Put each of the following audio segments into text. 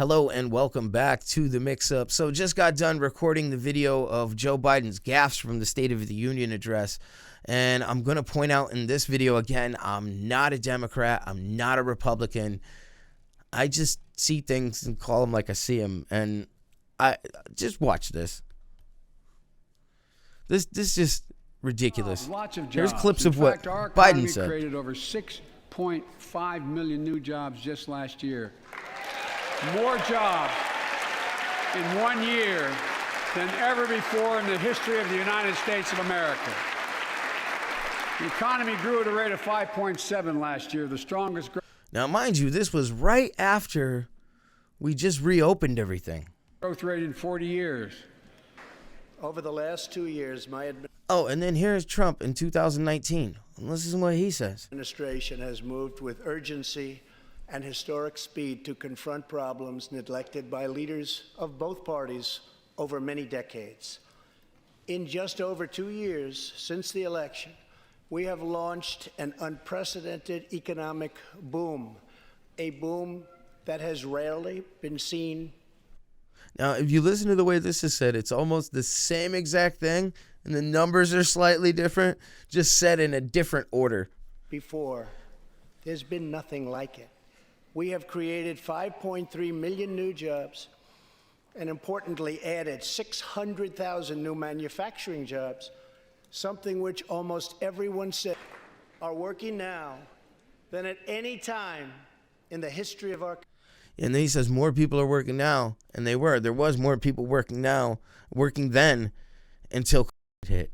Hello and welcome back to the Mix-Up. So just got done recording the video of Joe Biden's gaffes from the State of the Union address. And I'm going to point out in this video again, I'm not a Democrat. I'm not a Republican. I just see things and call them like I see them. And I just watch this. This is just ridiculous. Lots of jobs. Here's clips in of what fact, our Biden said. Created over 6.5 million new jobs just last year. More jobs in 1 year than ever before in the history of the United States of America. The economy grew at a rate of 5.7 last year, the strongest growth. Now, mind you, this was right after we just reopened everything. Growth rate in 40 years. Over the last 2 years, my Oh, and then here's Trump in 2019. Listen to what he says. administration has moved with urgency and historic speed to confront problems neglected by leaders of both parties over many decades. In just over 2 years since the election, we have launched an unprecedented economic boom, a boom that has rarely been seen. Now, if you listen to the way this is said, it's almost the same exact thing, and the numbers are slightly different, just said in a different order. Before. There's been nothing like it. We have created 5.3 million new jobs and importantly added 600,000 new manufacturing jobs, something which almost everyone said are working now than at any time in the history of our country. And then he says more people are working now, and they were. There was more people working then, until COVID hit.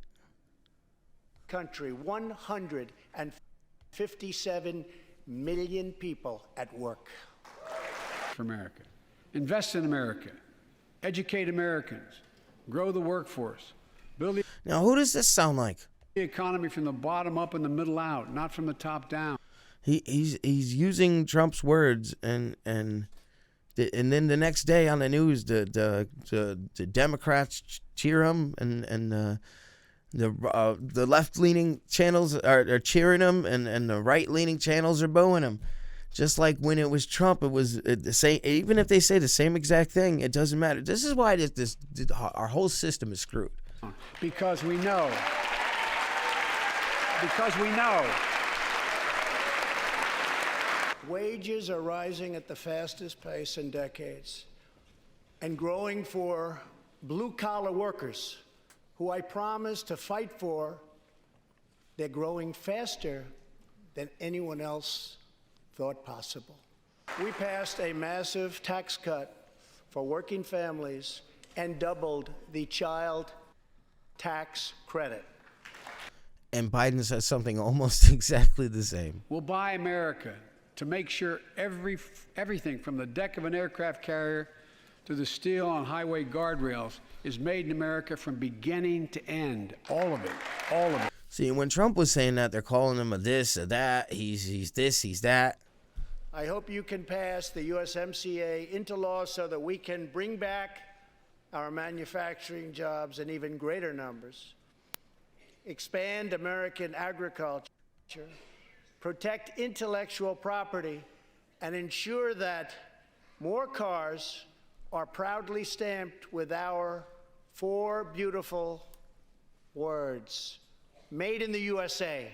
Country, 157 million people at work. For America. Invest in America. Educate Americans. Grow the workforce. Build Now, who does this sound like? the economy from the bottom up and the middle out, not from the top down. He's using Trump's words, and then the next day on the news, the Democrats cheer him, and the left-leaning channels are cheering him, and the right-leaning channels are booing him. Just like when it was Trump, it was the same. Even if they say the same exact thing, it doesn't matter. This is why our whole system is screwed. Because we know. Because we know. Wages are rising at the fastest pace in decades and growing for blue-collar workers who I promised to fight for. They're growing faster than anyone else thought possible. We passed a massive tax cut for working families and doubled the child tax credit. And Biden says something almost exactly the same. We'll buy America to make sure everything from the deck of an aircraft carrier to the steel on highway guardrails is made in America from beginning to end. All of it. All of it. See, when Trump was saying that, they're calling him a this, a that, he's this, he's that. I hope you can pass the USMCA into law so that we can bring back our manufacturing jobs in even greater numbers, expand American agriculture, protect intellectual property, and ensure that more cars are proudly stamped with our 4 beautiful words, made in the USA.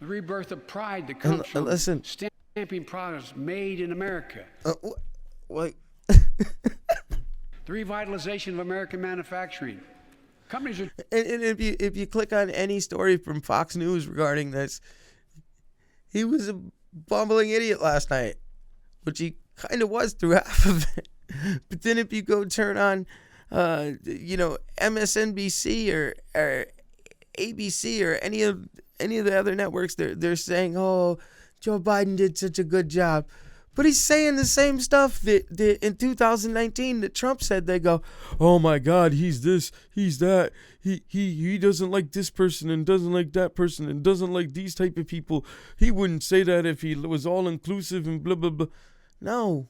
The rebirth of pride that comes from listen. stamping products made in America. What? The revitalization of American manufacturing. Companies are... And if you click on any story from Fox News regarding this, he was a bumbling idiot last night, which he kind of was through half of it. But then if you go turn on, MSNBC or ABC or any of the other networks, they're saying, "Oh, Joe Biden did such a good job." But he's saying the same stuff that in 2019 that Trump said. They go, "Oh my God, he's this, he's that. He doesn't like this person and doesn't like that person and doesn't like these type of people. He wouldn't say that if he was all inclusive and blah blah blah." No,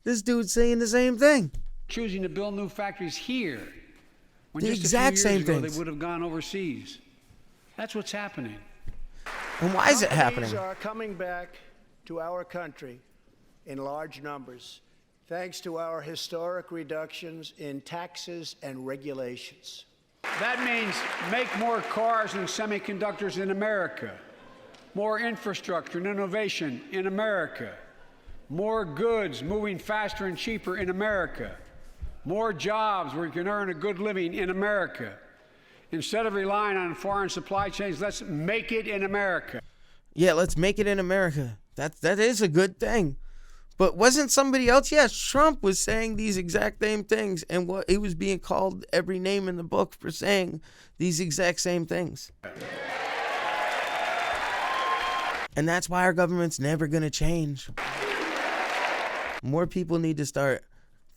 this dude's saying the same thing. Choosing to build new factories here. When The just exact a few same years ago, things. they would have gone overseas. That's what's happening. And why is it happening? Companies are coming back to our country in large numbers, thanks to our historic reductions in taxes and regulations. That means make more cars and semiconductors in America, more infrastructure and innovation in America, more goods moving faster and cheaper in America, more jobs where you can earn a good living in America. Instead of relying on foreign supply chains, let's make it in America. Yeah, let's make it in America. That is a good thing. But wasn't somebody else? Yes, Trump was saying these exact same things, and what he was being called every name in the book for saying these exact same things. And that's why our government's never going to change. More people need to start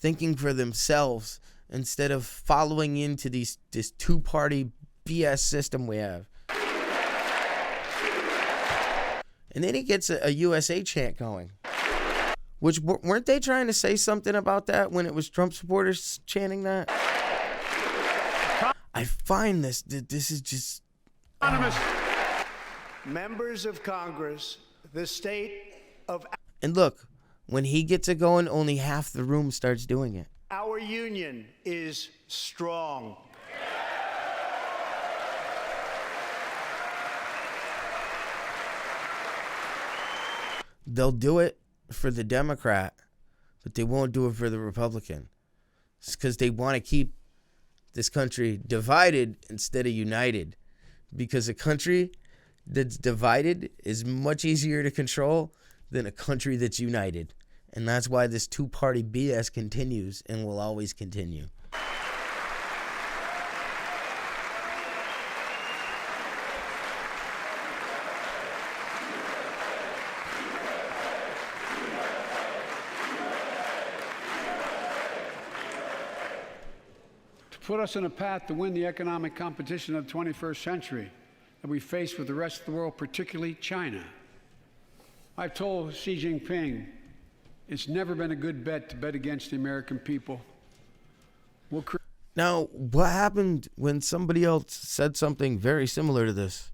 thinking for themselves instead of following into this two-party BS system we have. And then he gets a USA chant going. Which, weren't they trying to say something about that when it was Trump supporters chanting that? I find this is just... Members of Congress, the state of... And look, when he gets it going, only half the room starts doing it. Our union is strong. They'll do it for the Democrat, but they won't do it for the Republican. It's because they want to keep this country divided instead of united. Because a country that's divided is much easier to control than a country that's united. And that's why this two-party BS continues and will always continue. Put us on a path to win the economic competition of the 21st century that we face with the rest of the world, particularly China. I've told Xi Jinping it's never been a good bet to bet against the American people. Now, what happened when somebody else said something very similar to this?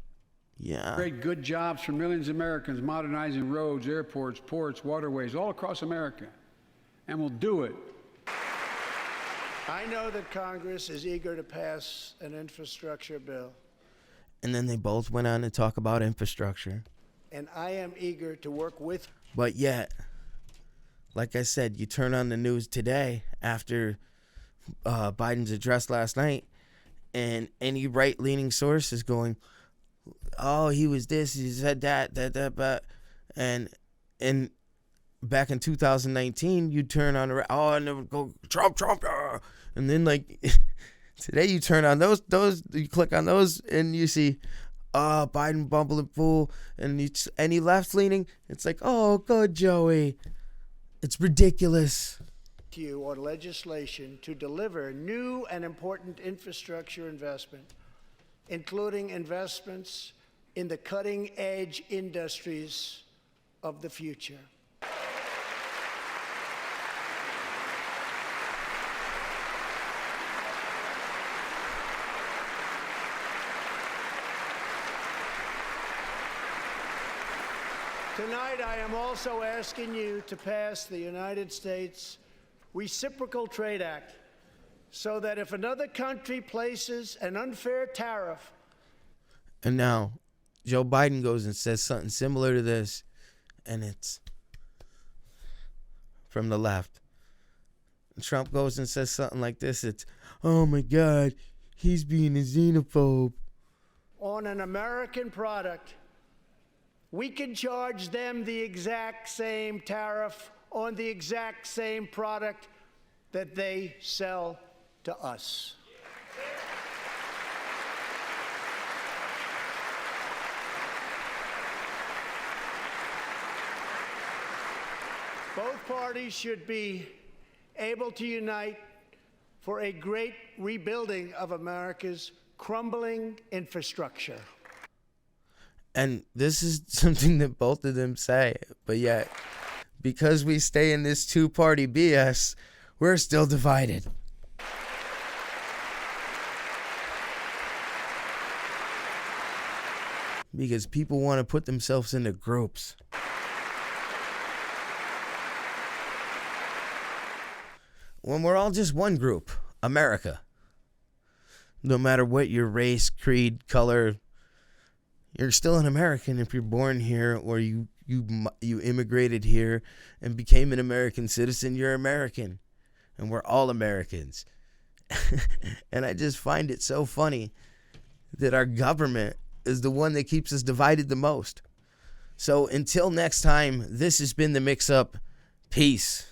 Yeah. Create good jobs for millions of Americans, modernizing roads, airports, ports, waterways, all across America. And we'll do it. I know that Congress is eager to pass an infrastructure bill. And then they both went on to talk about infrastructure. And I am eager to work with. But yet, like I said, you turn on the news today after Biden's address last night, and any right-leaning source is going, oh, he was this, he said that. And back in 2019, you turn on the and it would go Trump, and then like today you turn on those, you click on those and you see, Biden bumbling fool, and any left leaning, it's like, oh, good Joey, it's ridiculous. You on legislation to deliver new and important infrastructure investment, including investments in the cutting-edge industries of the future. Tonight, I am also asking you to pass the United States Reciprocal Trade Act so that if another country places an unfair tariff. And now Joe Biden goes and says something similar to this, and it's from the left. And Trump goes and says something like this. It's, oh my God, he's being a xenophobe. On an American product, we can charge them the exact same tariff on the exact same product that they sell to us. Both parties should be able to unite for a great rebuilding of America's crumbling infrastructure. And this is something that both of them say, but yet, because we stay in this two-party BS, we're still divided. Because people want to put themselves into groups. when we're all just one group, America. No matter what your race, creed, color, you're still an American if you're born here or you immigrated here and became an American citizen. You're American, and we're all Americans. And I just find it so funny that our government is the one that keeps us divided the most. So until next time, this has been The Mix Up. Peace.